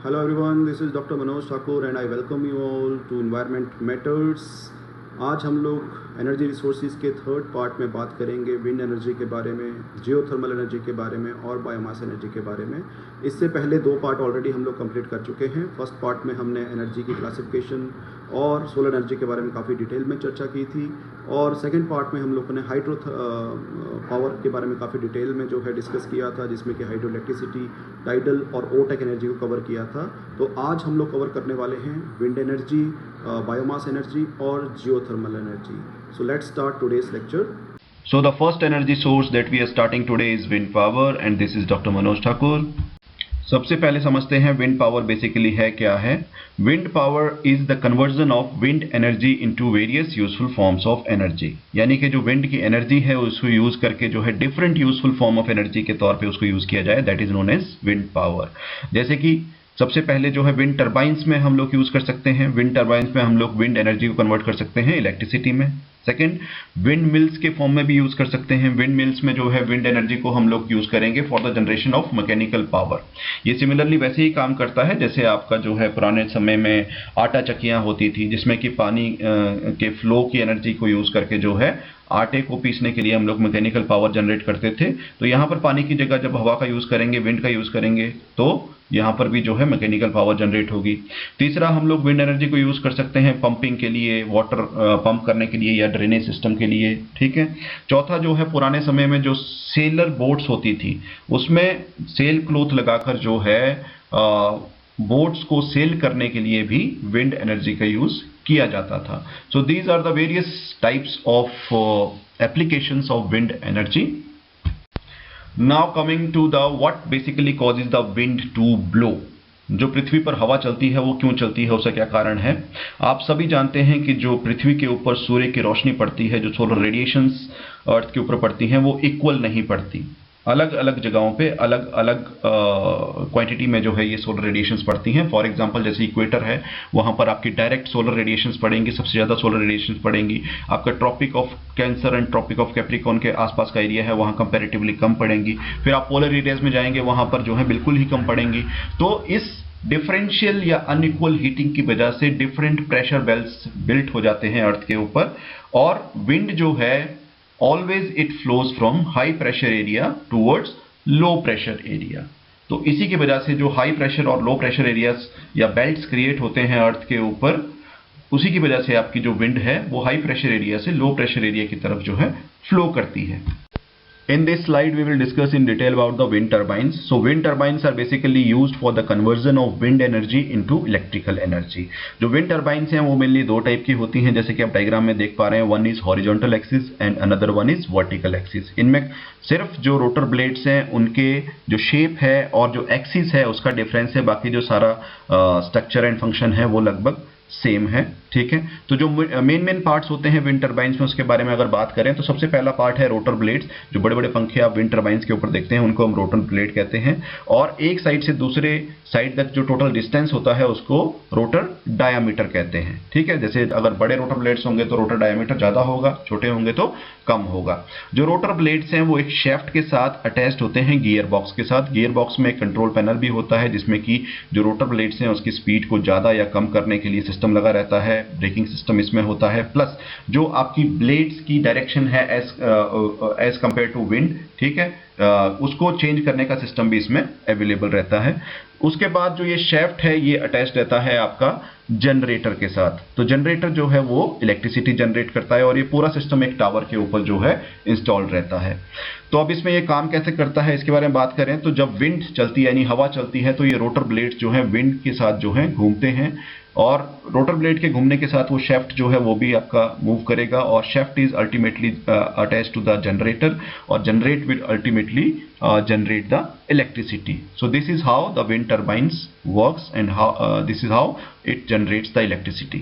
Hello everyone, this is Dr. Manoj Thakur and I welcome you all to Environment Matters। आज हम लोग energy resources के third part में बात करेंगे विंड एनर्जी के बारे में, जियोथर्मल एनर्जी के बारे में और बायोमास एनर्जी के बारे में। इससे पहले दो पार्ट ऑलरेडी हम लोग कंप्लीट कर चुके हैं। फर्स्ट पार्ट में हमने एनर्जी की क्लासिफिकेशन और सोलर एनर्जी के बारे में काफ़ी डिटेल में चर्चा की थी, और सेकंड पार्ट में हम लोगों ने हाइड्रो पावर के बारे में काफ़ी डिटेल में जो है डिस्कस किया था, जिसमें कि हाइड्रो इलेक्ट्रिसिटी, टाइडल और ओटेक एनर्जी को कवर किया था। तो आज हम लोग कवर करने वाले हैं विंड एनर्जी, बायोमास एनर्जी और geothermal energy. So let's start today's lecture. So the first energy source that we are starting today is wind power and this is Dr. Manoj Thakur. सबसे पहले समझते हैं wind power basically है क्या है। Wind power is the conversion of wind energy into various useful forms of energy, यानी कि जो विंड की एनर्जी है उसको यूज करके जो है different useful form of energy के तौर पे उसको यूज किया जाए, that is known as wind power. जैसे कि सबसे पहले जो है विंड टर्बाइंस में हम लोग यूज कर सकते हैं। विंड टर्बाइंस में हम लोग विंड एनर्जी को कन्वर्ट कर सकते हैं इलेक्ट्रिसिटी में। सेकंड, विंड मिल्स के फॉर्म में भी यूज कर सकते हैं। विंड मिल्स में जो है विंड एनर्जी को हम लोग यूज करेंगे for the generation of mechanical power. ये सिमिलरली वैसे ही काम करता है जैसे आपका जो है पुराने समय में आटा चक्कियां होती थी, जिसमें कि पानी के फ्लो की एनर्जी को यूज करके जो है आटे को पीसने के लिए हम लोग मैकेनिकल पावर जनरेट करते थे। तो यहाँ पर पानी की जगह जब हवा का यूज करेंगे, विंड का यूज करेंगे, तो यहाँ पर भी जो है मैकेनिकल पावर जनरेट होगी। तीसरा, हम लोग विंड एनर्जी को यूज कर सकते हैं पंपिंग के लिए, वाटर पंप करने के लिए या ड्रेनेज सिस्टम के लिए, ठीक है। चौथा जो है पुराने समय में जो सेलर बोट्स होती थी उसमें सेल क्लोथ लगाकर जो है बोट्स को सेल करने के लिए भी विंड एनर्जी का यूज किया जाता था। So these are the various types of applications of wind energy. Now coming to the what basically causes the wind to blow. जो पृथ्वी पर हवा चलती है वो क्यों चलती है, उसका क्या कारण है। आप सभी जानते हैं कि जो पृथ्वी के ऊपर सूर्य की रोशनी पड़ती है, जो सोलर रेडिएशंस अर्थ के ऊपर पड़ती हैं, वो इक्वल नहीं पड़ती। अलग अलग जगहों पे अलग अलग क्वांटिटी में जो है ये सोलर रेडिएशंस पड़ती हैं। फॉर एग्जांपल जैसे इक्वेटर है, वहां पर आपकी डायरेक्ट सोलर रेडिएशंस पड़ेंगी, सबसे ज़्यादा सोलर रेडिएशंस पड़ेंगी। आपका tropic of cancer and tropic of capricorn के आसपास का एरिया है, वहाँ कंपेरेटिवली कम पड़ेंगी। फिर आप पोलर एरियाज में जाएंगे, वहाँ पर जो है बिल्कुल ही कम पड़ेंगी। तो इस डिफरेंशियल या अनइक्वल हीटिंग की वजह से डिफरेंट प्रेशर बेल्ट्स बिल्ट हो जाते हैं अर्थ के ऊपर, और विंड जो है always it flows from high pressure area towards low pressure area। तो इसी की वजह से जो हाई प्रेशर और लो प्रेशर एरियाज या बेल्ट्स क्रिएट होते हैं अर्थ के ऊपर, उसी की वजह से आपकी जो विंड है वो हाई प्रेशर एरिया से लो प्रेशर एरिया की तरफ जो है फ्लो करती है। In this slide we will discuss in detail about the wind turbines. So wind turbines are basically used for the conversion of wind energy into electrical energy. जो wind turbines हैं वो mainly दो type की होती हैं, जैसे कि आप डायग्राम में देख पा रहे हैं। One is horizontal axis and another one is vertical axis। इनमें सिर्फ जो रोटर ब्लेड्स हैं उनके जो शेप है और जो एक्सिस है उसका डिफरेंस है, बाकी जो सारा स्ट्रक्चर एंड फंक्शन है वो लगभग सेम है, ठीक है। तो जो मेन पार्ट्स होते हैं विंड टर्बाइंस में, उसके बारे में अगर बात करें तो सबसे पहला पार्ट है रोटर ब्लेड्स। जो बड़े बड़े पंखे आप विंड टर्बाइंस के ऊपर देखते हैं उनको हम रोटर ब्लेड कहते हैं, और एक साइड से दूसरे साइड तक जो टोटल डिस्टेंस होता है उसको रोटर डायामीटर कहते हैं, ठीक है। जैसे अगर बड़े रोटर ब्लेड्स होंगे तो रोटर डायामीटर ज्यादा होगा, छोटे होंगे तो कम होगा। जो रोटर ब्लेड्स हैं वो एक शेफ्ट के साथ अटैच्ड होते हैं गियर बॉक्स के साथ। गियर बॉक्स में एक कंट्रोल पैनल भी होता है जिसमें कि जो रोटर ब्लेड्स हैं उसकी स्पीड को ज्यादा या कम करने के लिए सिस्टम लगा रहता है। ब्रेकिंग सिस्टम इसमें होता है, प्लस जो आपकी ब्लेड्स की डायरेक्शन है एज कंपेयर टू विंड, ठीक है, उसको चेंज करने का सिस्टम भी इसमें अवेलेबल रहता है। उसके बाद जो ये शेफ्ट है ये अटैच रहता है आपका जनरेटर के साथ। तो जनरेटर जो है वो इलेक्ट्रिसिटी जनरेट करता है और ये पूरा सिस्टम एक टावर के ऊपर जो है इंस्टॉल्ड रहता है। तो अब इसमें ये काम कैसे करता है इसके बारे में बात करें तो जब विंड चलती है यानी हवा चलती है तो ये रोटर ब्लेड्स जो है विंड के साथ जो है घूमते हैं, और रोटर ब्लेड के घूमने के साथ वो शेफ्ट जो है वो भी आपका मूव करेगा, और shaft is ultimately attach to the generator, और generate will ultimately generate the electricity. So this is how the wind turbines works and how this is how it generates the electricity.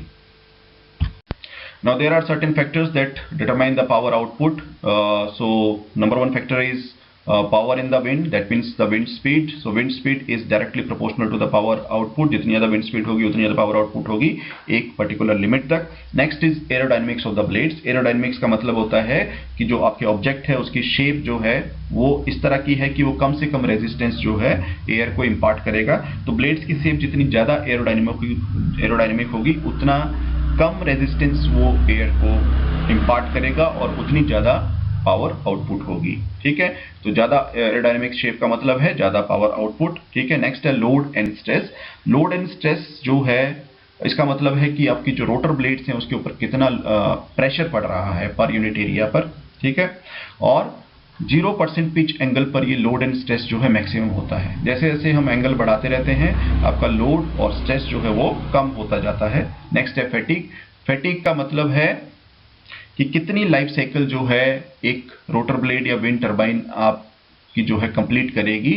Now there are certain factors that determine the power output. So number one factor is power in the wind, that means the wind speed. So wind speed is directly proportional to the power output. जितनी ज़्यादा wind speed होगी उतनी ज़्यादा power output होगी एक particular limit तक. Next is aerodynamics of the blades. Aerodynamics का मतलब होता है कि जो आपके object है उसकी shape जो है वो इस तरह की है कि वो कम से कम resistance जो है air को impart करेगा. तो blades की shape जितनी ज़्यादा aerodynamic होगी उतना कम resistance वो air को impart करेगा और उतनी ज़्यादा पावर आउटपुट होगी. ठीक है, तो ज्यादा एरोडायनेमिक शेप का मतलब है ज्यादा पावर आउटपुट. ठीक है, नेक्स्ट है load and stress. Load and stress जो है इसका मतलब है कि आपकी जो रोटर ब्लेड्स हैं उसके ऊपर कितना प्रेशर पड़ रहा है पर यूनिट एरिया पर. ठीक है, और 0% पिच एंगल पर ये लोड एंड स्ट्रेस जो है मैक्सिमम होता है. जैसे जैसे हम एंगल बढ़ाते रहते हैं आपका लोड और स्ट्रेस जो है वो कम होता जाता है. नेक्स्ट है फैटिग. फैटिग का मतलब है कि कितनी लाइफ साइकिल जो है एक रोटर ब्लेड या विंड टरबाइन आपकी जो है कंप्लीट करेगी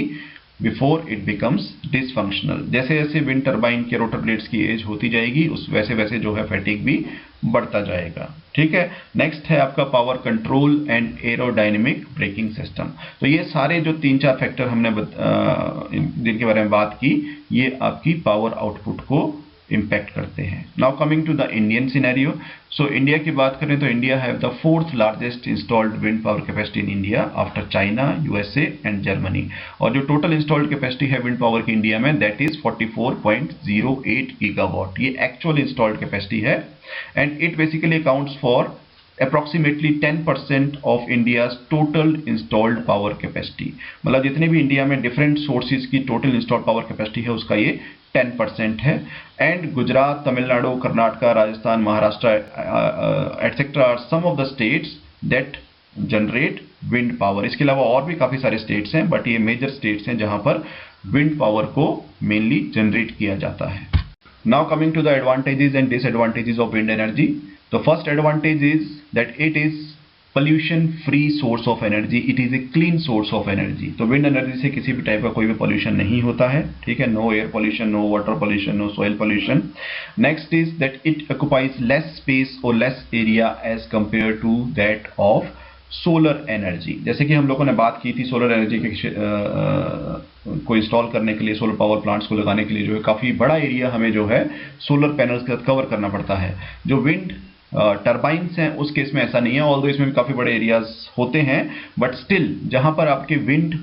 बिफोर इट बिकम्स डिसफंक्शनल. जैसे जैसे विंड टरबाइन के रोटर ब्लेड्स की एज होती जाएगी उस वैसे वैसे जो है फैटिग भी बढ़ता जाएगा. ठीक है, नेक्स्ट है आपका power control and aerodynamic braking system. तो ये सारे जो 3-4 फैक्टर हमने जिनके बारे में बात की ये आपकी पावर आउटपुट को इम्पैक्ट करते हैं. Now coming to the Indian scenario. So India की बात करें तो India have the 4th largest installed wind power capacity in India after China, USA and Germany. और जो टोटल इंस्टॉल्ड कैपेसिटी है विंड पावर की इंडिया में दैट इज 44.08 गीगावाट. ये एक्चुअल इंस्टॉल्ड कैपेसिटी है and it basically accounts for approximately 10% of India's total installed power capacity. मतलब जितने भी इंडिया में डिफरेंट सोर्सेज की टोटल इंस्टॉल्ड पावर कैपेसिटी है उसका ये 10% है. And Gujarat, Tamil Nadu, Karnataka, Rajasthan, Maharashtra etcetera are some of the states that generate wind power. इसके अलावा और भी काफी सारे स्टेट्स हैं बट ये मेजर स्टेट्स हैं जहां पर विंड पावर को मेनली जनरेट किया जाता है. Now coming to the advantages and disadvantages of wind energy. The first advantage is that it is pollution free source of energy. It is a clean source of energy. तो wind energy से किसी भी type का कोई भी pollution नहीं होता है. ठीक है, no air pollution, no water pollution, no soil pollution. Next is that it occupies less space or less area as compared to that of solar energy. जैसे कि हम लोगों ने बात की थी सोलर एनर्जी को इंस्टॉल करने के लिए, सोलर पावर प्लांट्स को लगाने के लिए जो है काफ़ी बड़ा एरिया हमें जो है सोलर पैनल्स के साथ कवर करना पड़ता है. जो विंड टरबाइंस हैं उस केस में ऐसा नहीं है, ऑल्दो इसमें भी काफ़ी बड़े एरियाज होते हैं बट स्टिल जहां पर आपके विंड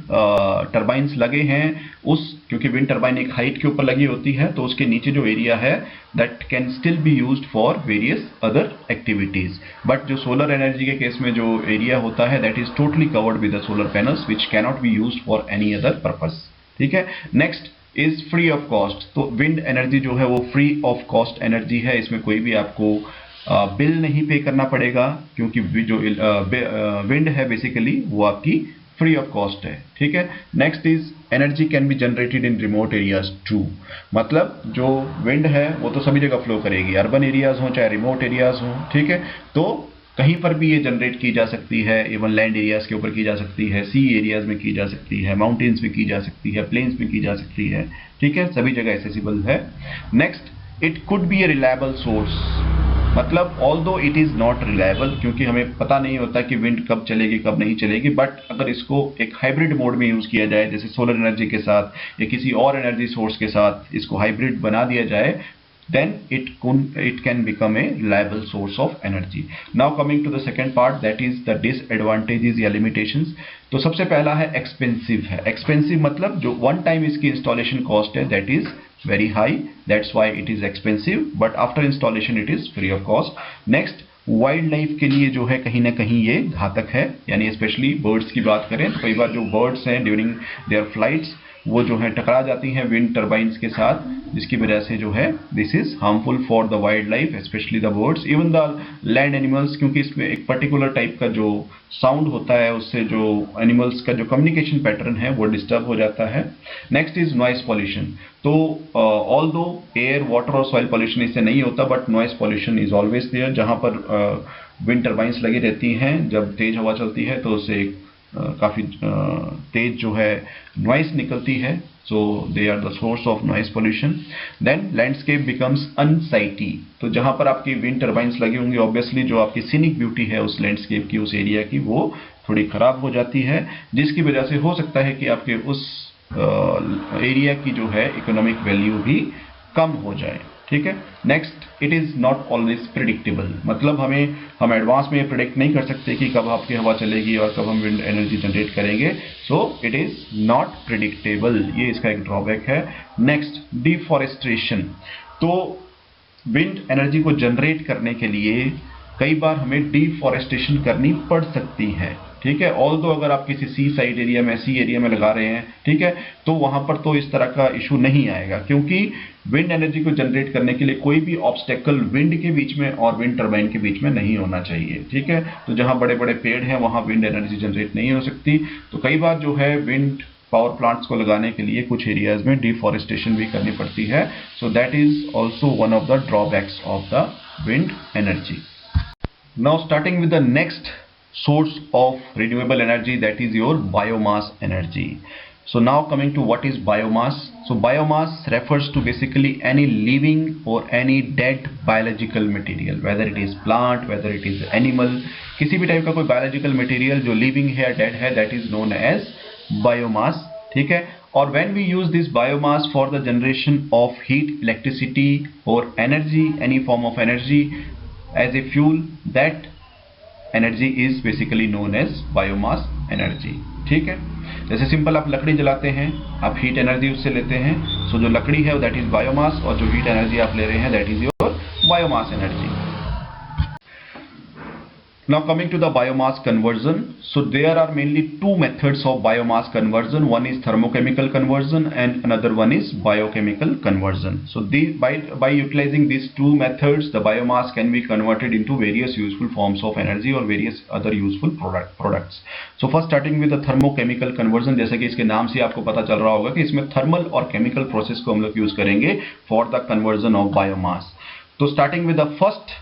टरबाइंस लगे हैं क्योंकि विंड टरबाइन एक हाइट के ऊपर लगी होती है तो उसके नीचे जो एरिया है that can still be used for various other activities. But जो सोलर एनर्जी के केस में जो एरिया होता है that is totally covered with the solar panels which cannot be used for any other purpose. ठीक है, next is free of cost. तो wind energy जो है वो फ्री ऑफ कॉस्ट एनर्जी है. इसमें कोई भी आपको बिल नहीं पे करना पड़ेगा क्योंकि जो विंड है बेसिकली वो आपकी फ्री ऑफ कॉस्ट है. ठीक है, next is energy can be generated in remote areas too. मतलब जो विंड है वो तो सभी जगह फ्लो करेगी, अर्बन एरियाज हो चाहे रिमोट एरियाज हो. ठीक है, तो कहीं पर भी ये जनरेट की जा सकती है. इवन लैंड एरियाज के ऊपर की जा सकती है, सी एरियाज में की जा सकती है, माउंटेन्स में की जा सकती है, प्लेन्स में की जा सकती है. ठीक है, सभी जगह एक्सेसिबल है. Next, it could be a reliable source. मतलब although it is not reliable क्योंकि हमें पता नहीं होता कि विंड कब चलेगी कब नहीं चलेगी, बट अगर इसको एक हाइब्रिड मोड में यूज किया जाए जैसे सोलर एनर्जी के साथ या किसी और एनर्जी सोर्स के साथ इसको हाइब्रिड बना दिया जाए then it can become a reliable source of energy. Now coming to the second part, that is the disadvantages या limitations. तो सबसे पहला है expensive है. expensive मतलब जो one time इसकी installation cost है that is very high, that's why it is expensive, but after installation it is free of cost. Next, wild life के लिए जो है कहीं ना कहीं ये घातक है, यानी स्पेशली बर्ड्स की बात करें तो कई बार जो बर्ड्स हैं ड्यूरिंग देयर फ्लाइट्स वो जो है टकरा जाती हैं विंड टरबाइंस के साथ, जिसकी वजह से जो है this is harmful for the wild life specially the birds, even the land animals, क्योंकि इसमें एक पर्टिकुलर टाइप का जो साउंड होता है उससे जो एनिमल्स का जो कम्युनिकेशन पैटर्न है वो डिस्टर्ब हो जाता है. Next is noise pollution. तो ऑल्दो एयर वाटर और सॉइल पॉल्यूशन इससे नहीं होता but noise pollution is always there. जहाँ पर विंड टरबाइंस लगी रहती हैं जब तेज हवा चलती है तो उससे काफ़ी तेज जो है नॉइस निकलती है, so they are the source of noise pollution. Then landscape becomes unsightly. तो जहाँ पर आपकी विंड टरबाइंस लगी होंगी ऑब्वियसली जो आपकी सीनिक ब्यूटी है उस लैंडस्केप की उस एरिया की वो थोड़ी खराब हो जाती है, जिसकी वजह से हो सकता है कि आपके उस एरिया की जो है इकोनॉमिक वैल्यू भी कम हो जाए। ठीक है। Next, it is not always predictable, मतलब हम एडवांस में ये प्रिडिक्ट नहीं कर सकते कि कब आपकी हवा चलेगी और कब हम विंड एनर्जी जनरेट करेंगे। So it is not predictable, ये इसका एक ड्रॉबैक है। Next, deforestation. तो विंड एनर्जी को जनरेट करने के लिए कई बार हमें डिफॉरेस्टेशन करनी पड़ सकती है। ठीक है। ऑल्दो अगर आप किसी सी साइड एरिया में, सी एरिया में लगा रहे हैं, ठीक है, तो वहां पर तो इस तरह का इशू नहीं आएगा, क्योंकि विंड एनर्जी को जनरेट करने के लिए कोई भी ऑब्स्टेकल विंड के बीच में और विंड टर्बाइन के बीच में नहीं होना चाहिए। ठीक है। तो जहां बड़े बड़े पेड़ हैं वहां विंड एनर्जी जनरेट नहीं हो सकती। तो कई बार जो है विंड पावर प्लांट्स को लगाने के लिए कुछ एरियाज में डिफॉरेस्टेशन भी करनी पड़ती है। So that is also one of the drawbacks of the wind energy. Now starting with the next source of renewable energy, that is your biomass energy. So now coming to what is biomass. So biomass refers to basically any living or any dead biological material, whether it is plant, whether it is animal, किसी भी type का कोई biological material जो living है या dead है, that is known as biomass. ठीक है। और when we use this biomass for the generation of heat, electricity or energy, any form of energy as a fuel, that energy is basically known as biomass energy. ठीक है। जैसे simple आप लकड़ी जलाते हैं, आप हीट एनर्जी उससे लेते हैं, सो जो लकड़ी है दैट इज बायोमास, और जो हीट एनर्जी आप ले रहे हैं that is your biomass energy. Now coming to the biomass conversion. So there are mainly two methods of biomass conversion. One is thermochemical conversion and another one is biochemical conversion. So by utilizing these two methods, the biomass can be converted into various useful forms of energy or various other useful products. So first starting with the thermochemical conversion, जैसे कि इसके नाम से आपको पता चल रहा होगा कि इसमें थर्मल और केमिकल प्रोसेस को हम लोग यूज करेंगे for the conversion of biomass. तो starting with the first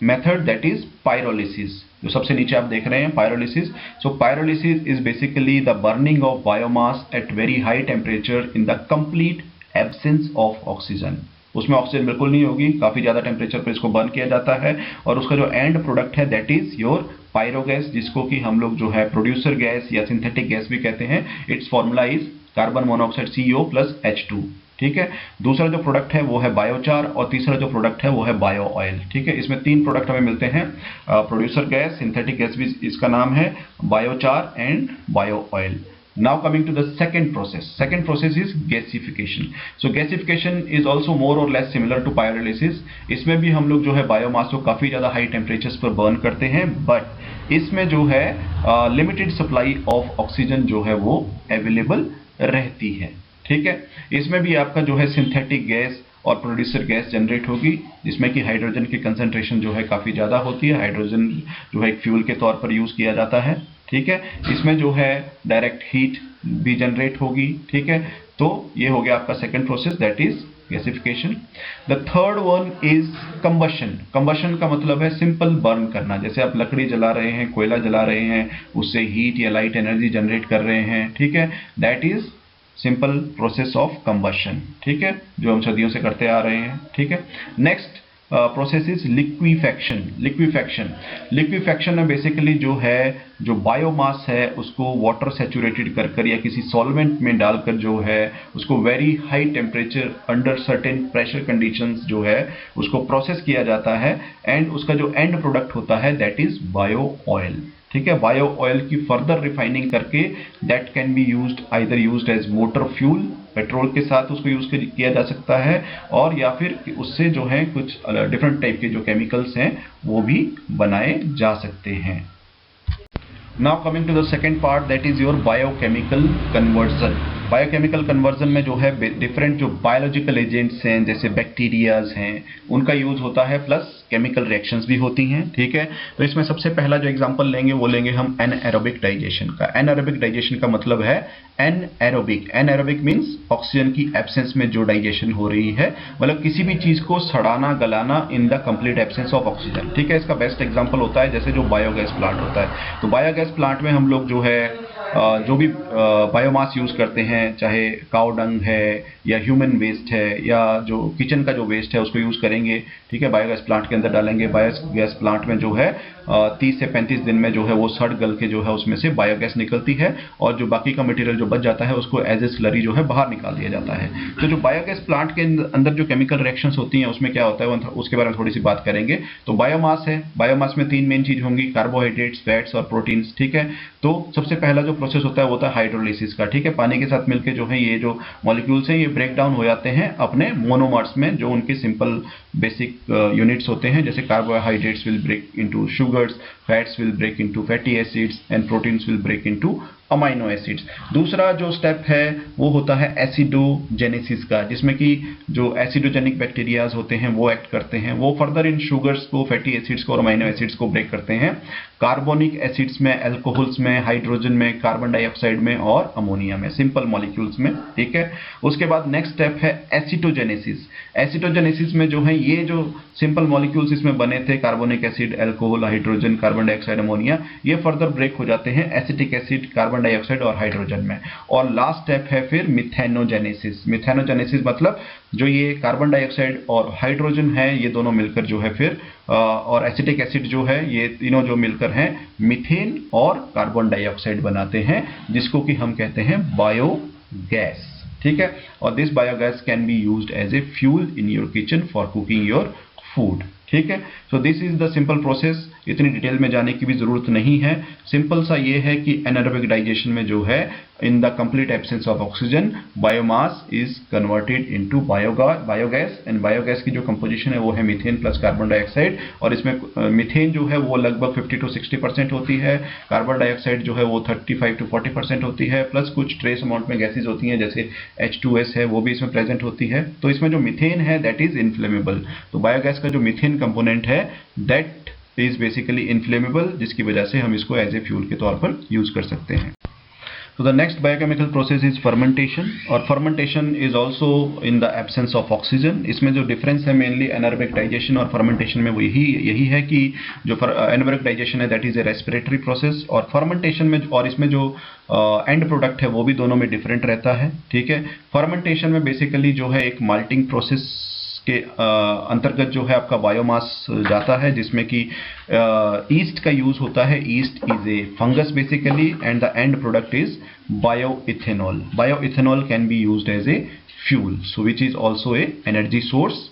method, that is pyrolysis, जो सबसे नीचे आप देख रहे हैं pyrolysis. So pyrolysis is basically the burning of biomass at very high temperature in the complete absence of oxygen. उसमें oxygen बिल्कुल नहीं होगी, काफी ज्यादा टेम्परेचर पर इसको बर्न किया जाता है, और उसका जो एंड प्रोडक्ट है दैट इज योर पायरोगैस, जिसको कि हम लोग जो है प्रोड्यूसर गैस या सिंथेटिक गैस भी कहते हैं. It's formula is carbon monoxide CO plus H2. ठीक है. दूसरा जो प्रोडक्ट है वो है बायोचार, और तीसरा जो प्रोडक्ट है वो है बायो ऑयल. ठीक है. इसमें तीन प्रोडक्ट हमें मिलते हैं, प्रोड्यूसर गैस, सिंथेटिक गैस भी इसका नाम है, biochar and bio oil. Now coming to the second process. Second process is gasification. So gasification is also more or less similar to pyrolysis. इसमें भी हम लोग जो है बायोमास को काफी ज्यादा हाई टेम्परेचर्स पर बर्न करते हैं, बट इसमें जो है लिमिटेड सप्लाई ऑफ ऑक्सीजन जो है वो अवेलेबल रहती है. ठीक है. इसमें भी आपका जो है सिंथेटिक गैस और प्रोड्यूसर गैस जनरेट होगी, जिसमें कि हाइड्रोजन की कंसंट्रेशन जो है काफ़ी ज़्यादा होती है. हाइड्रोजन जो है एक फ्यूल के तौर पर यूज़ किया जाता है. ठीक है. इसमें जो है डायरेक्ट हीट भी जनरेट होगी. ठीक है. तो ये हो गया आपका second process, that is gasification. The third one is combustion. Combustion का मतलब है सिंपल बर्न करना. जैसे आप लकड़ी जला रहे हैं, कोयला जला रहे हैं, उससे हीट या लाइट एनर्जी जनरेट कर रहे हैं. ठीक है. That is simple process of combustion. ठीक है. जो हम सदियों से करते आ रहे हैं. ठीक है. Next process is liquefaction. Liquefaction में बेसिकली जो है जो बायोमास है उसको वाटर सैचुरेटेड कर या किसी सॉल्वेंट में डालकर जो है उसको very high temperature under certain pressure conditions जो है उसको प्रोसेस किया जाता है, एंड उसका जो एंड प्रोडक्ट होता है दैट इज बायो ऑयल. ठीक है. बायो ऑयल की फर्दर रिफाइनिंग करके that can be used either used as motor fuel, petrol के साथ उसको यूज किया जा सकता है, और या फिर उससे जो है कुछ डिफरेंट टाइप के जो केमिकल्स हैं वो भी बनाए जा सकते हैं. Now coming to the second part, that is your biochemical conversion. Biochemical conversion में जो है डिफरेंट जो बायोलॉजिकल एजेंट्स हैं जैसे बैक्टीरियाज हैं उनका यूज होता है, प्लस केमिकल रिएक्शंस भी होती हैं. ठीक है. तो इसमें सबसे पहला जो एग्जांपल लेंगे वो लेंगे हम एनएरोबिक डाइजेशन का. एनएरोबिक डाइजेशन का मतलब है एनएरोबिक. एनएरोबिक मींस ऑक्सीजन की एब्सेंस में जो डाइजेशन हो रही है, मतलब किसी भी चीज को सड़ाना गलाना in the complete absence of oxygen. ठीक है. इसका बेस्ट एग्जांपल होता है जैसे जो बायोगैस प्लांट होता है. तो बायोगैस प्लांट में हम लोग जो है जो भी बायोमास यूज करते हैं हैं, चाहे काउ डंग है या ह्यूमन वेस्ट है या जो किचन का जो वेस्ट है उसको यूज़ करेंगे, ठीक है, बायोगैस प्लांट के अंदर डालेंगे। बायोगैस प्लांट में जो है 30 से 35 दिन में जो है वो सड़ गल के जो है उसमें से बायोगैस निकलती है और जो बाकी का मटेरियल जो बच जाता है उसको एज ए स्लरी जो है बाहर निकाल दिया जाता है। तो जो बायोगैस प्लांट के अंदर जो केमिकल रिएक्शंस होती हैं उसमें क्या होता है उसके बारे में थोड़ी सी बात करेंगे। तो बायोमास है, बायोमास में 3 मेन चीज होंगी, कार्बोहाइड्रेट्स, फैट्स और प्रोटीन्स, ठीक है। तो सबसे पहला जो प्रोसेस होता है वो होता है हाइड्रोलिसिस का, ठीक है। पानी के साथ मिलकर जो है ये जो मॉलिक्यूल्स हैं ये ब्रेक डाउन हो जाते हैं अपने मोनोमर्स में, जो उनके सिंपल बेसिक यूनिट्स होते हैं, जैसे carbohydrates will break into sugars, fats will break into fatty acids and proteins will break into amino acids. दूसरा जो स्टेप है वो होता है एसिडोजेनेसिस का, जिसमें कि जो एसिडोजेनिक बैक्टीरियाज होते हैं वो एक्ट करते हैं, वो फर्दर इन शुगर्स को, फैटी एसिड्स को और अमाइनो एसिड्स को ब्रेक करते हैं कार्बोनिक एसिड्स में, अल्कोहल्स में, हाइड्रोजन में, कार्बन डाइऑक्साइड में और अमोनिया में, सिंपल मॉलिक्यूल्स में, ठीक है। उसके बाद नेक्स्ट स्टेप है एसिटोजेनेसिस। एसिटोजेनेसिस में जो है ये जो सिंपल मॉलिक्यूल्स इसमें बने थे, carbonic acid, alcohol, hydrogen, carbon dioxide, ammonia, ये फर्दर ब्रेक हो जाते हैं एसिटिक एसिड, कार्बन डाइऑक्साइड और हाइड्रोजन में। और लास्ट स्टेप है फिर मिथेनोजेनेसिस। मिथेनोजेनेसिस मतलब जो ये कार्बन डाइऑक्साइड और हाइड्रोजन है ये दोनों मिलकर जो है फिर और एसिटिक एसिड जो है ये तीनों जो मिलकर हैं मीथेन और कार्बन डाइऑक्साइड बनाते हैं, जिसको कि हम कहते हैं बायोगैस, ठीक है। और this biogas can be used as a fuel in your kitchen for cooking your food, ठीक है। So this is the simple process, इतनी डिटेल में जाने की भी जरूरत नहीं है। सिंपल सा ये है कि एनारोबिक डाइजेशन में जो है in the complete absence of oxygen biomass is converted into biogas and biogas की जो कंपोजिशन है वो है मीथेन प्लस कार्बन डाइऑक्साइड, और इसमें मीथेन जो है वो लगभग 50 to 60% होती है, कार्बन डाइऑक्साइड जो है वो 35 to 40% होती है, प्लस कुछ ट्रेस अमाउंट में गैसेज होती हैं जैसे H2S है वो भी इसमें प्रेजेंट होती है। तो इसमें जो मीथेन है दैट इज इनफ्लेमेबल। तो बायोगैस का जो मीथेन कंपोनेंट है दैट इज बेसिकली इनफ्लेमेबल, जिसकी वजह से हम इसको एज ए फ्यूल के तौर पर यूज कर सकते हैं। So the next biochemical process is fermentation, और fermentation is also in the absence of oxygen। इसमें जो difference है mainly anaerobic digestion और fermentation में वो यही है कि जो anaerobic digestion है that is a respiratory process, और fermentation में और इसमें जो end product है वो भी दोनों में different रहता है, ठीक है। fermentation में basically जो है एक malting process के अंतर्गत जो है आपका बायोमास जाता है, जिसमें कि ईस्ट का यूज होता है। Yeast is a fungus basically and the end product is bioethanol. Bioethanol can be used as a fuel, so which is also a energy source.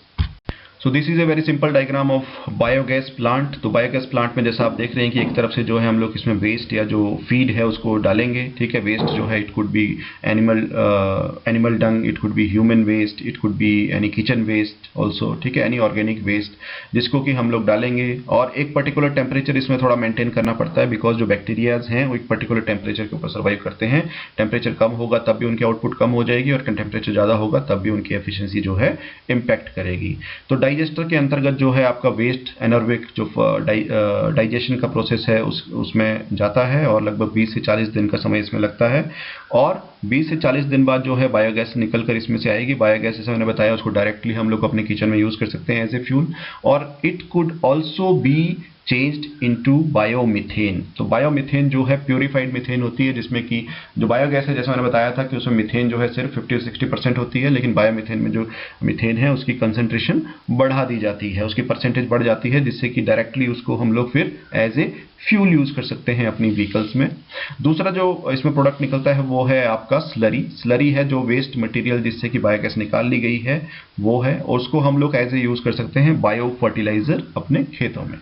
So this is a very simple diagram of biogas plant. तो biogas plant में जैसा आप देख रहे हैं कि एक तरफ से जो है हम लोग इसमें वेस्ट या जो फीड है उसको डालेंगे, ठीक है। वेस्ट जो है it could be animal dung, it could be human waste, it could be any kitchen waste also, ठीक है, एनी ऑर्गेनिक वेस्ट, जिसको कि हम लोग डालेंगे। और एक पर्टिकुलर टेम्परेचर इसमें थोड़ा मेंटेन करना पड़ता है, बिकॉज जो बैक्टीरियाज हैं वो एक पर्टिकुलर टेम्परेचर के ऊपर सर्वाइव करते हैं। टेम्परेचर कम होगा तब भी उनकी आउटपुट कम हो जाएगी, और टेम्परेचर ज़्यादा होगा तब भी उनकी एफिशिएंसी जो है इम्पैक्ट करेगी। तो डाइजेस्टर के अंतर्गत जो है आपका वेस्ट एनारोबिक जो डाइजेशन का प्रोसेस है उसमें जाता है, और लगभग 20 से 40 दिन का समय इसमें लगता है। और 20 से 40 दिन बाद जो है बायोगैस निकल कर इसमें से आएगी। बायोगैस जैसे मैंने बताया उसको डायरेक्टली हम लोग अपने किचन में यूज कर सकते हैं एज ए फ्यूल, और it could also be changed into biomethane. तो बायोमीथेन जो है प्योरीफाइड मीथेन होती है, जिसमें कि जो बायोगैस है जैसे मैंने बताया था कि उसमें मीथेन जो है सिर्फ 50 से 60% होती है, लेकिन बायोमीथेन में जो मीथेन है उसकी कंसंट्रेशन बढ़ा दी जाती है, उसकी परसेंटेज बढ़ जाती है, जिससे कि डायरेक्टली उसको हम लोग फिर एज ए फ्यूल यूज कर सकते हैं अपनी व्हीकल्स में। दूसरा जो इसमें प्रोडक्ट निकलता है वो है आपका स्लरी। स्लरी है जो वेस्ट मटेरियल जिससे कि बायोगैस निकाल ली गई है वो है, और उसको हम लोग एज ए यूज कर सकते हैं बायो फर्टिलाइजर अपने खेतों में।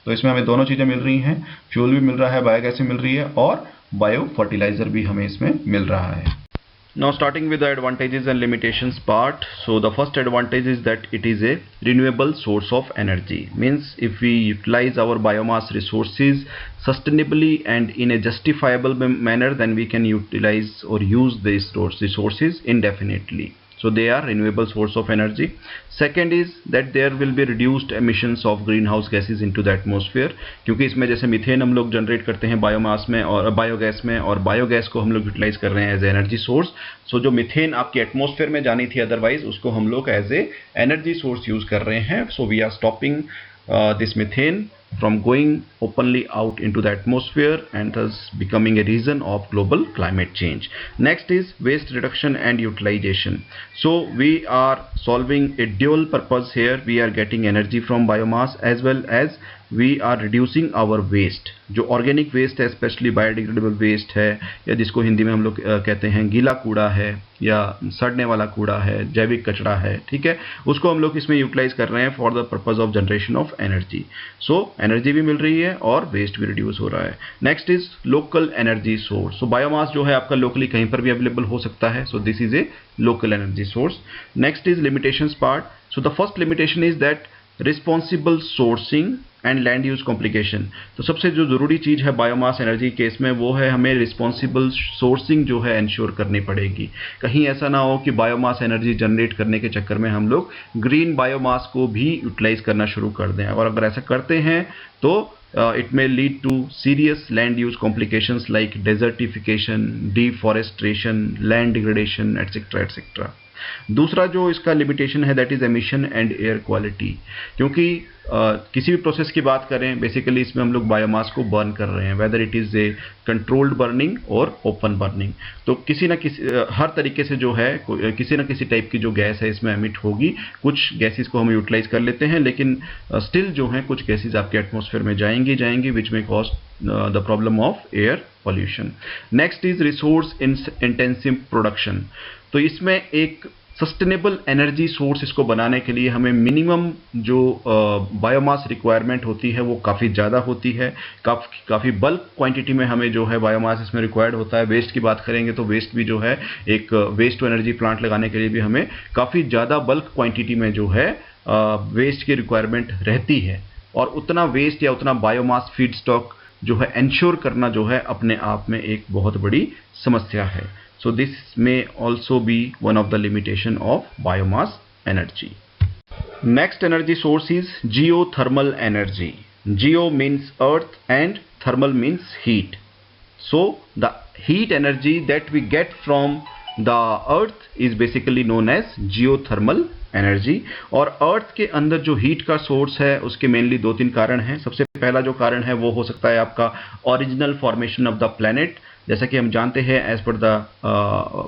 तो इसमें हमें दोनों चीजें मिल रही हैं, फ्यूल भी मिल रहा है, बायोगैस भी मिल रही है, और बायो फर्टिलाइजर भी हमें इसमें मिल रहा है। Now starting with the advantages and limitations part. So the first advantage is that it is a renewable source of energy. Means if we utilize our biomass resources sustainably and in a justifiable manner, then we can utilize or use these resources indefinitely. So they are renewable source of energy. Second is that there will be reduced emissions of greenhouse gases into the atmosphere, क्योंकि इसमें जैसे methane हम लोग generate करते हैं biomass में और biogas में, और बायोगैस को हम लोग यूटिलाइज कर रहे हैं एज एनर्जी सोर्स। सो जो मीथेन आपकी एटमॉस्फेयर में जानी थी अदरवाइज, उसको हम लोग as a energy source use कर रहे हैं। So we are stopping this methane from going openly out into the atmosphere and thus becoming a reason of global climate change. Next is waste reduction and utilization. So we are solving a dual purpose here. We are getting energy from biomass as well as we are reducing our waste. जो organic waste है, specially biodegradable waste है, या जिसको हिंदी में हम लोग कहते हैं गीला कूड़ा है या सड़ने वाला कूड़ा है, जैविक कचरा है, ठीक है, उसको हम लोग इसमें यूटिलाइज कर रहे हैं for the purpose of generation of energy. So energy भी मिल रही है और वेस्ट भी रिड्यूस हो रहा है. Next is local energy source. So biomass जो है आपका लोकली कहीं पर भी अवेलेबल हो सकता है. So this is A local energy source. Next is limitations part. So the first limitation is that responsible sourcing and land use complication. तो सबसे जो ज़रूरी चीज़ है बायोमास एनर्जी केस में वो है हमें रिस्पॉन्सिबल सोर्सिंग जो है इंश्योर करनी पड़ेगी. कहीं ऐसा ना हो कि बायोमास एनर्जी जनरेट करने के चक्कर में हम लोग ग्रीन बायोमास को भी यूटिलाइज करना शुरू कर दें. और अगर ऐसा करते हैं तो it may lead to serious land use complications like desertification, deforestation, land degradation, etc. etc. दूसरा जो इसका लिमिटेशन है that is emission and air quality. क्योंकि किसी भी प्रोसेस की बात करें बेसिकली इसमें हम लोग बायोमास को बर्न कर रहे हैं, whether it is A controlled burning और ओपन बर्निंग. तो किसी ना किसी हर तरीके से जो है किसी ना किसी टाइप की जो गैस है इसमें एमिट होगी. कुछ गैसेस को हम यूटिलाइज कर लेते हैं लेकिन स्टिल जो है कुछ गैसेस आपके एटमॉस्फेयर में जाएंगी विच में cause the problem of air pollution. Next is resource intensive production. तो इसमें एक सस्टेनेबल एनर्जी सोर्स इसको बनाने के लिए हमें मिनिमम जो बायोमास रिक्वायरमेंट होती है वो काफ़ी ज़्यादा होती है. काफ़ी बल्क क्वांटिटी में हमें जो है बायोमास इसमें रिक्वायर्ड होता है. वेस्ट की बात करेंगे तो वेस्ट भी जो है एक वेस्ट टू एनर्जी प्लांट लगाने के लिए भी हमें काफ़ी ज़्यादा बल्क क्वांटिटी में जो है वेस्ट की रिक्वायरमेंट रहती है. और उतना वेस्ट या उतना बायोमास फीड स्टॉक जो है इंश्योर करना जो है अपने आप में एक बहुत बड़ी समस्या है. So this may also be one of the limitation of biomass energy. Next energy source is geothermal energy. Geo means earth and thermal means heat. So the heat energy that we get from the earth is basically known as geothermal energy. और अर्थ के अंदर जो heat का source है उसके mainly 2-3 कारण हैं. सबसे पहला जो कारण है वो हो सकता है आपका original formation of the planet. जैसा कि हम जानते हैं as per the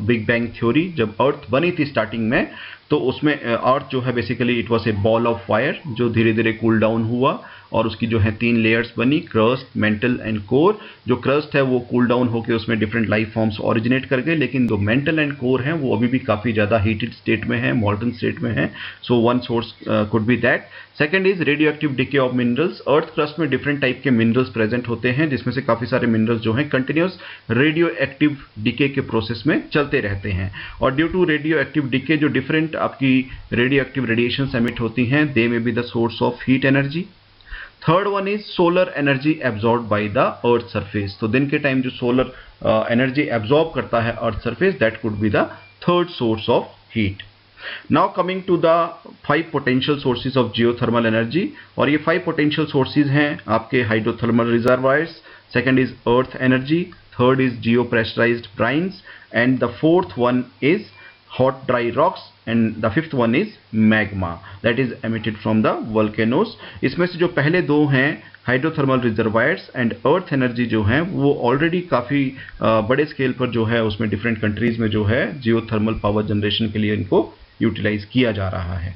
big bang theory, जब अर्थ बनी थी स्टार्टिंग में तो उसमें अर्थ जो है basically it was a ball of fire जो धीरे धीरे कूल डाउन हुआ और उसकी जो है 3 लेयर्स बनी, क्रस्ट, मेंटल एंड कोर. जो क्रस्ट है वो कूल डाउन होकर उसमें डिफरेंट लाइफ फॉर्म्स ओरिजिनेट कर गए, लेकिन जो मेंटल एंड कोर हैं वो अभी भी काफ़ी ज़्यादा हीटेड स्टेट में है, मॉल्टन स्टेट में है. So one source could be that. Second is radioactive decay of minerals. Earth crust में डिफरेंट टाइप के मिनरल्स प्रेजेंट होते हैं जिसमें से काफ़ी सारे मिनरल्स जो हैं कंटिन्यूस रेडियो एक्टिव डिके के प्रोसेस में चलते रहते हैं. और due to radioactive decay जो डिफरेंट आपकी रेडियो एक्टिव रेडिएशन एमिट होती हैं they may be the source of heat energy. Third one is solar energy absorb by the earth surface. तो दिन के टाइम जो सोलर एनर्जी एब्जॉर्ब करता है earth surface that could be the third source of heat. Now coming to the 5 potential sources of geothermal energy. और ये 5 potential sources हैं आपके hydrothermal reservoirs. Second is earth energy, third is geopressurized brines and the fourth one is hot dry rocks and the fifth one is magma that is emitted from the volcanoes. इसमें से जो पहले 2 हैं hydrothermal reservoirs and earth energy जो हैं वो already काफ़ी बड़े स्केल पर जो है उसमें डिफरेंट कंट्रीज में जो है जियोथर्मल पावर जनरेशन के लिए इनको यूटिलाइज किया जा रहा है.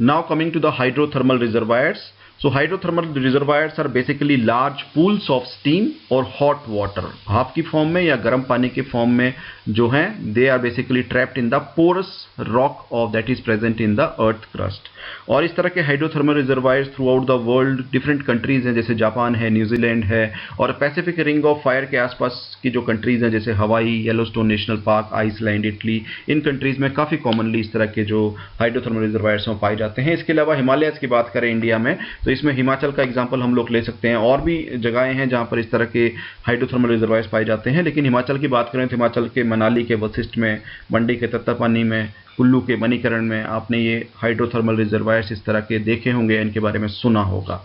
Now coming to the hydrothermal reservoirs. So hydrothermal reservoirs are basically large pools of steam or hot water. भाप की फॉर्म में या गर्म पानी के फॉर्म में जो हैं they are basically trapped in the porous rock of that is present in the earth crust. और इस तरह के hydrothermal reservoirs through out the world different countries हैं जैसे जापान है, न्यूजीलैंड है और पैसिफिक रिंग ऑफ फायर के आसपास की जो कंट्रीज हैं जैसे Hawaii, Yellowstone National Park, Iceland, Italy, इन कंट्रीज में काफ़ी कॉमनली इस तरह के जो हाइड्रोथर्मल रिजर्वायर्स में पाए जाते हैं. इसके अलावा हिमालयस की बात करें इंडिया में तो इसमें हिमाचल का एग्जांपल हम लोग ले सकते हैं. और भी जगहें हैं जहां पर इस तरह के हाइड्रोथर्मल रिजर्वायर्स पाए जाते हैं, लेकिन हिमाचल की बात करें तो हिमाचल के मनाली के वशिष्ठ में, मंडी के तत्तापानी में, कुल्लू के मणिकरण में आपने ये हाइड्रोथर्मल रिजर्वायर्स इस तरह के देखे होंगे, इनके बारे में सुना होगा.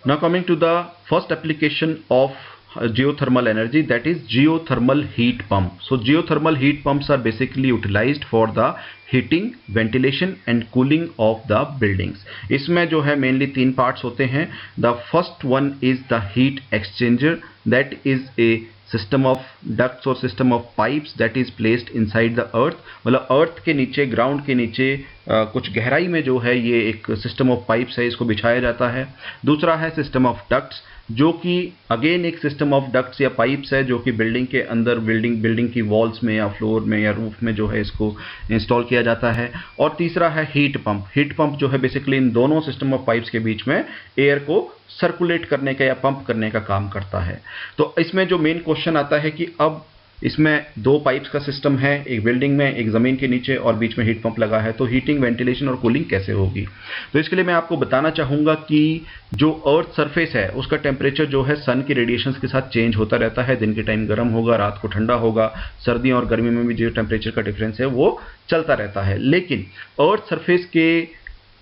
Now coming to the first application of geothermal energy, that is geothermal heat pump. So geothermal heat pumps are basically utilized for the heating, ventilation and cooling of the buildings. इसमें जो है mainly 3 parts होते हैं. The first one is the heat exchanger, that is a system of ducts और system of pipes that is placed inside the earth. मतलब earth के नीचे, ground के नीचे कुछ गहराई में जो है ये एक सिस्टम ऑफ पाइप्स है, इसको बिछाया जाता है. दूसरा है सिस्टम ऑफ डक्ट्स, जो कि अगेन एक सिस्टम ऑफ डक्ट्स या पाइप्स है जो कि बिल्डिंग के अंदर, बिल्डिंग की वॉल्स में या फ्लोर में या रूफ में जो है इसको इंस्टॉल किया जाता है. और तीसरा है हीट पंप. हीट पंप जो है बेसिकली इन दोनों सिस्टम ऑफ पाइप्स के बीच में एयर को सर्कुलेट करने का या पंप करने का काम करता है. तो इसमें जो मेन क्वेश्चन आता है कि अब इसमें 2 पाइप्स का सिस्टम है, एक बिल्डिंग में, एक ज़मीन के नीचे और बीच में हीट पंप लगा है, तो हीटिंग, वेंटिलेशन और कूलिंग कैसे होगी. तो इसके लिए मैं आपको बताना चाहूँगा कि जो अर्थ सरफेस है उसका टेम्परेचर जो है सन की रेडिएशंस के साथ चेंज होता रहता है. दिन के टाइम गर्म होगा, रात को ठंडा होगा, सर्दियों और गर्मी में भी जो टेम्परेचर का डिफरेंस है वो चलता रहता है. लेकिन अर्थ सरफेस के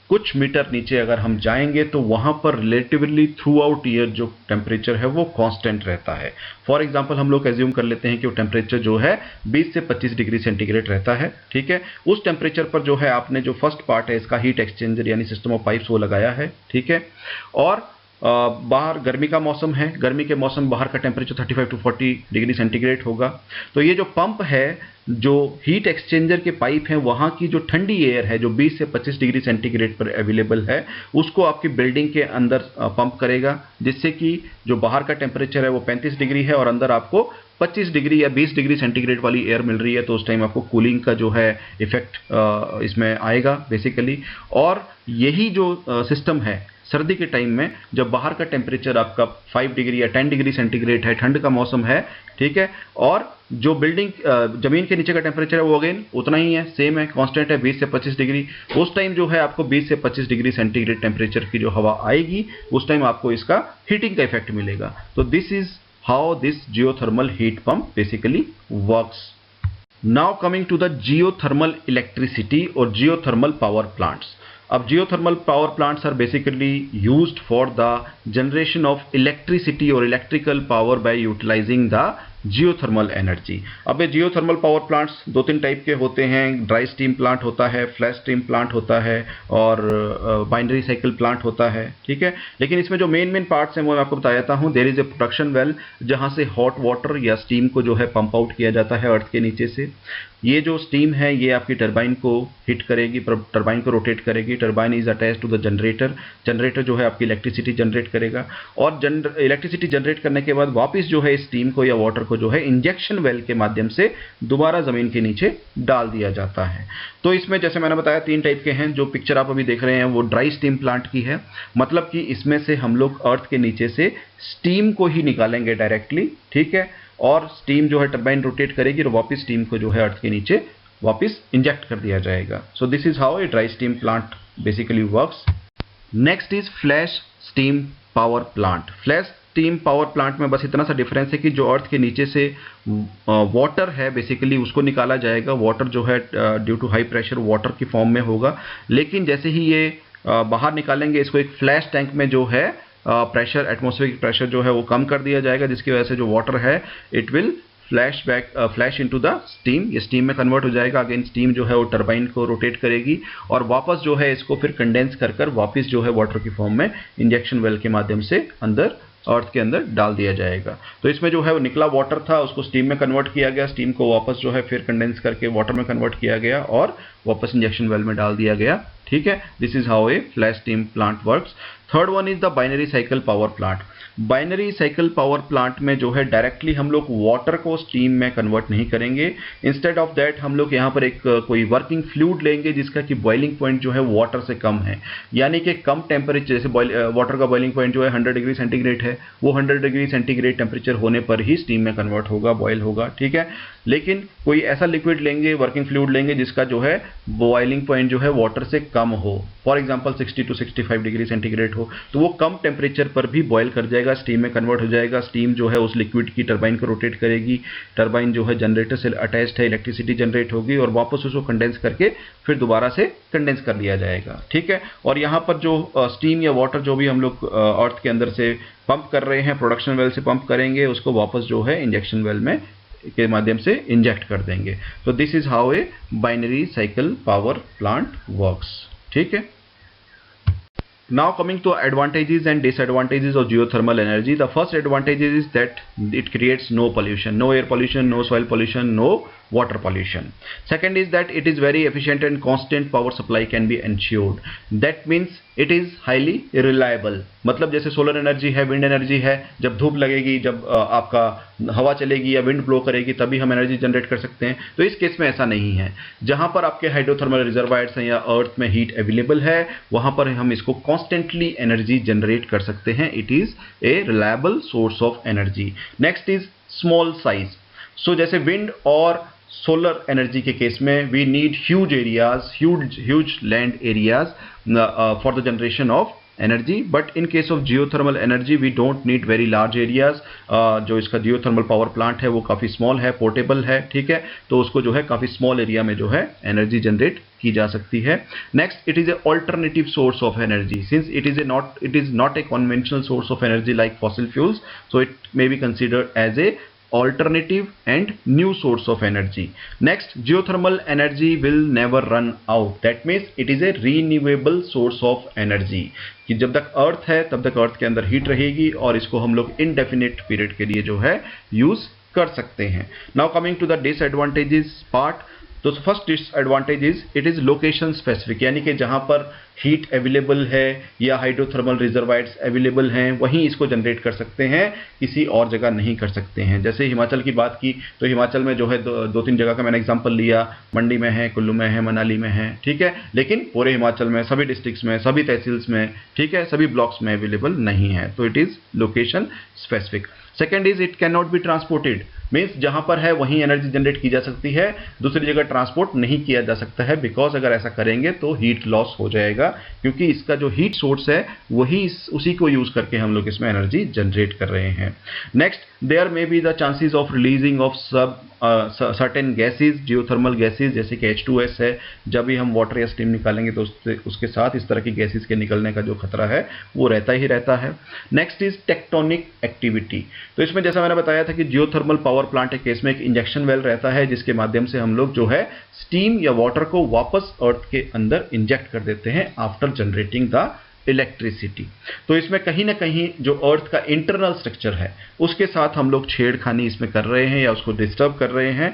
कुछ मीटर नीचे अगर हम जाएंगे तो वहाँ पर रिलेटिवली थ्रू आउट ईयर जो टेम्परेचर है वो कांस्टेंट रहता है. फॉर एग्जांपल हम लोग एज्यूम कर लेते हैं कि वो टेम्परेचर जो है 20 से 25 डिग्री सेंटीग्रेड रहता है. ठीक है, उस टेम्परेचर पर जो है आपने जो फर्स्ट पार्ट है इसका हीट एक्सचेंजर यानी सिस्टम ऑफ पाइप्स वो लगाया है. ठीक है, और बाहर गर्मी का मौसम है, गर्मी के मौसम बाहर का टेम्परेचर 35 टू 40 डिग्री सेंटीग्रेड होगा. तो ये जो पंप है, जो हीट एक्सचेंजर के पाइप हैं, वहाँ की जो ठंडी एयर है जो 20 से 25 डिग्री सेंटीग्रेड पर अवेलेबल है उसको आपकी बिल्डिंग के अंदर पंप करेगा, जिससे कि जो बाहर का टेम्परेचर है वो 35 डिग्री है और अंदर आपको 25 डिग्री या 20 डिग्री सेंटीग्रेड वाली एयर मिल रही है. तो उस टाइम आपको कूलिंग का जो है इफेक्ट इसमें आएगा बेसिकली. और यही जो सिस्टम है सर्दी के टाइम में, जब बाहर का टेम्परेचर आपका 5 डिग्री या 10 डिग्री सेंटीग्रेड है, ठंड का मौसम है, ठीक है, और जो बिल्डिंग जमीन के नीचे का टेम्परेचर है वो अगेन उतना ही है, सेम है, कांस्टेंट है 20 से 25 डिग्री. उस टाइम जो है आपको 20 से 25 डिग्री सेंटीग्रेड टेम्परेचर की जो हवा आएगी उस टाइम आपको इसका हीटिंग का इफेक्ट मिलेगा. तो this is how this geothermal heat pump basically works. Now coming to the geothermal electricity or geothermal power plants. अब geothermal power plants are basically used for the generation of electricity or electrical power by utilizing the geothermal energy. अब ये geothermal power plants 2-3 type के होते हैं. Dry stem plant होता है, flash stem plant होता है और बाइनरी साइकिल प्लांट होता है. ठीक है, लेकिन इसमें जो मेन पार्ट्स हैं वो मैं आपको बता देता हूँ. There is a production well जहाँ से हॉट वाटर या स्टीम को जो है पंप आउट किया जाता है अर्थ के नीचे से. ये जो स्टीम है ये आपकी टरबाइन को हिट करेगी, टरबाइन को रोटेट करेगी. Turbine is attach to the generator. Generator जो है आपकी इलेक्ट्रिसिटी जनरेट करेगा और इलेक्ट्रिसिटी जनरेट करने के बाद वापस जो है स्टीम को या वाटर को जो है इंजेक्शन वेल के माध्यम से दोबारा जमीन के नीचे डाल दिया जाता है. तो इसमें जैसे मैंने बताया 3 टाइप के हैं. जो पिक्चर आप अभी देख रहे हैं वो ड्राई स्टीम प्लांट की है. मतलब कि इसमें से हम लोग अर्थ के नीचे से स्टीम को ही निकालेंगे डायरेक्टली. ठीक है, और स्टीम जो है टरबाइन रोटेट करेगी और वापस स्टीम को जो है अर्थ के नीचे वापस इंजेक्ट कर दिया जाएगा. सो this is how a dry stem plant basically works. Next is flash steam power plant. Flash steam power plant में बस इतना सा डिफरेंस है कि जो अर्थ के नीचे से वाटर है बेसिकली उसको निकाला जाएगा. वाटर जो है due to high pressure water की फॉर्म में होगा. लेकिन जैसे ही ये बाहर निकालेंगे इसको एक फ्लैश टैंक में जो है प्रेशर, एटमॉस्फेरिक प्रेशर जो है वो कम कर दिया जाएगा, जिसकी वजह से जो वाटर है it will flash into the steam. ये स्टीम में कन्वर्ट हो जाएगा. अगेन स्टीम जो है वो टरबाइन को रोटेट करेगी और वापस जो है इसको फिर कंडेंस कर वापस जो है वाटर की फॉर्म में इंजेक्शन वेल के माध्यम से अंदर अर्थ के अंदर डाल दिया जाएगा. तो इसमें जो है वो निकला वाटर था उसको स्टीम में कन्वर्ट किया गया. स्टीम को वापस जो है फिर कंडेंस करके वाटर में कन्वर्ट किया गया और वापस इंजेक्शन वेल में डाल दिया गया. ठीक है, this is how a flash stem plant works. Third one is the binary cycle power plant. Binary cycle power plant में जो है डायरेक्टली हम लोग वाटर को स्टीम में कन्वर्ट नहीं करेंगे. इंस्टेड ऑफ दैट हम लोग यहाँ पर एक कोई वर्किंग फ्लूइड लेंगे जिसका कि बॉइलिंग पॉइंट जो है वाटर से कम है. यानी कि कम टेम्परेचर, जैसे वाटर का बॉइलिंग पॉइंट जो है 100 डिग्री सेंटीग्रेड है, वो 100 डिग्री सेंटीग्रेड टेम्परेचर होने पर ही स्टीम में कन्वर्ट होगा, बॉयल होगा. ठीक है, लेकिन कोई ऐसा लिक्विड लेंगे, वर्किंग फ्लूइड लेंगे जिसका जो है बॉइलिंग पॉइंट जो है वाटर से कम हो. For example 60 to 65 degree centigrade हो. हो, तो वो कम टेम्परेचर पर भी बॉयल कर जाएगा, स्टीम में कन्वर्ट हो जाएगा। स्टीम जो है उस लिक्विड की टरबाइन को रोटेट करेगी, टरबाइन जो है जनरेटर से अटैच्ड है, इलेक्ट्रिसिटी जनरेट होगी और वापस उसको कंडेंस करके फिर दोबारा से कंडेंस कर लिया जाएगा, ठीक है। और यहाँ पर जो स्टीम या वाटर जो भी हम लोग अर्थ के अंदर से पंप कर रहे हैं, प्रोडक्शन वेल से पंप करेंगे, उसको वापस जो है इंजेक्शन वेल में के माध्यम से इंजेक्ट कर देंगे। तो this is how a binary cycle power plant works, ठीक है। Now coming to advantages and disadvantages of geothermal energy. The first advantage is that it creates no pollution, no air pollution, no soil pollution, no water pollution. Second is that it is very efficient and constant power supply can be ensured. That means it is highly reliable. मतलब जैसे solar energy है, wind energy है, जब धूप लगेगी, जब आपका हवा चलेगी या विंड ब्लो करेगी तभी हम एनर्जी जनरेट कर सकते हैं। तो इस केस में ऐसा नहीं है। जहां पर आपके हाइड्रोथर्मल रिजर्वायर्स हैं या अर्थ में हीट अवेलेबल है, वहां पर हम इसको कॉन्स्टेंटली एनर्जी जनरेट कर सकते हैं। It is a reliable source of energy. Next is small size. So जैसे विंड और सोलर एनर्जी के केस में we need huge areas, huge land areas for the generation of energy, but in case of geothermal energy we don't need very large areas. जो इसका geothermal power plant है वो काफ़ी small है, portable है, ठीक है। तो उसको जो है काफ़ी स्मॉल एरिया में जो है एनर्जी जनरेट की जा सकती है। Next, it is a alternative source of energy. Since it is not a conventional source of energy like fossil fuels, so it may be considered as a alternative and new source of energy. Next, geothermal energy will never run out. That means it is a renewable source of energy. कि जब तक अर्थ है तब तक अर्थ के अंदर heat रहेगी और इसको हम लोग इनडेफिनिट पीरियड के लिए जो है यूज कर सकते हैं। Now coming to the disadvantages part. तो first disadvantage is it is location specific, यानी कि जहां पर हीट अवेलेबल है या हाइड्रोथर्मल रिजर्वायर्स अवेलेबल हैं वहीं इसको जनरेट कर सकते हैं, किसी और जगह नहीं कर सकते हैं। जैसे हिमाचल की बात की तो हिमाचल में जो है दो तीन जगह का मैंने एग्जांपल लिया, मंडी में है, कुल्लू में है, मनाली में है, ठीक है। लेकिन पूरे हिमाचल में सभी डिस्ट्रिक्ट्स में, सभी तहसील्स में, ठीक है, सभी ब्लॉक्स में अवेलेबल नहीं है। तो it is location specific. Second is it can not be transported, means जहां पर है वहीं एनर्जी जनरेट की जा सकती है, दूसरी जगह ट्रांसपोर्ट नहीं किया जा सकता है, बिकॉज अगर ऐसा करेंगे तो हीट लॉस हो जाएगा, क्योंकि इसका जो हीट सोर्स है वही उसी को यूज करके हम लोग इसमें एनर्जी जनरेट कर रहे हैं। Next, there may be the chances of releasing of certain gases, geothermal gases, जैसे कि H2S है, जब भी हम वाटर या स्टीम निकालेंगे तो उसके साथ इस तरह की गैसेज के निकलने का जो खतरा है वो रहता ही रहता है। Next is tectonic activity. तो इसमें जैसा मैंने बताया था कि जियोथर्मल पावर प्लांट के केस में एक इंजेक्शन वेल रहता है जिसके माध्यम से हम लोग जो है स्टीम या वाटर को वापस अर्थ के अंदर इंजेक्ट कर देते हैं आफ्टर जनरेटिंग द इलेक्ट्रिसिटी। तो इसमें कहीं ना कहीं जो अर्थ का इंटरनल स्ट्रक्चर है उसके साथ हम लोग छेड़खानी इसमें कर रहे हैं या उसको डिस्टर्ब कर रहे हैं,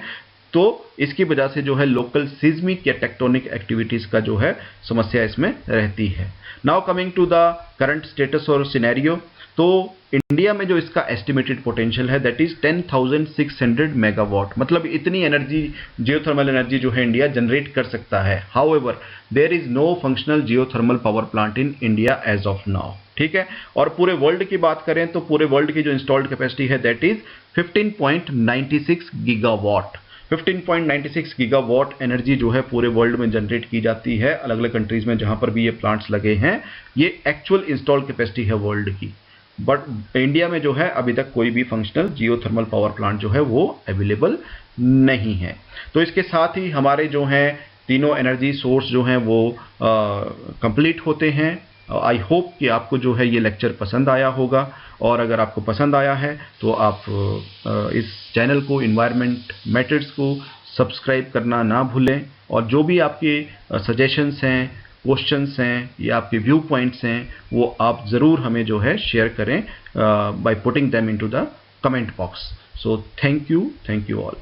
तो इसकी वजह से जो है लोकल सिज्मिक या टेक्टोनिक एक्टिविटीज का जो है समस्या इसमें रहती है। Now coming to the current status और सिनेरियो। तो इंडिया में जो इसका एस्टिमेटेड पोटेंशियल है दैट इज 10,600 मेगावाट, मतलब इतनी एनर्जी, जियोथर्मल एनर्जी जो है इंडिया जनरेट कर सकता है। However there is no functional geothermal power plant in India as of now, ठीक है। और पूरे वर्ल्ड की बात करें तो पूरे वर्ल्ड की जो इंस्टॉल्ड कैपेसिटी है that is 15.96 gigawatt. 15.96 gigawatt energy जो है पूरे वर्ल्ड में जनरेट की जाती है अलग अलग कंट्रीज में जहां पर भी ये प्लांट्स लगे हैं। ये एक्चुअल इंस्टॉल्ड कैपेसिटी है वर्ल्ड की, बट इंडिया में जो है अभी तक कोई भी फंक्शनल जियोथर्मल पावर प्लांट जो है वो अवेलेबल नहीं है। तो इसके साथ ही हमारे जो हैं तीनों एनर्जी सोर्स जो हैं वो कंप्लीट होते हैं। आई होप कि आपको जो है ये लेक्चर पसंद आया होगा, और अगर आपको पसंद आया है तो आप इस चैनल को, इन्वायरमेंट मैटर्स को सब्सक्राइब करना ना भूलें, और जो भी आपके सजेशंस हैं, क्वेश्चंस हैं या आपके व्यू पॉइंट्स हैं वो आप ज़रूर हमें जो है शेयर करें by putting them into the comment box. So thank you all.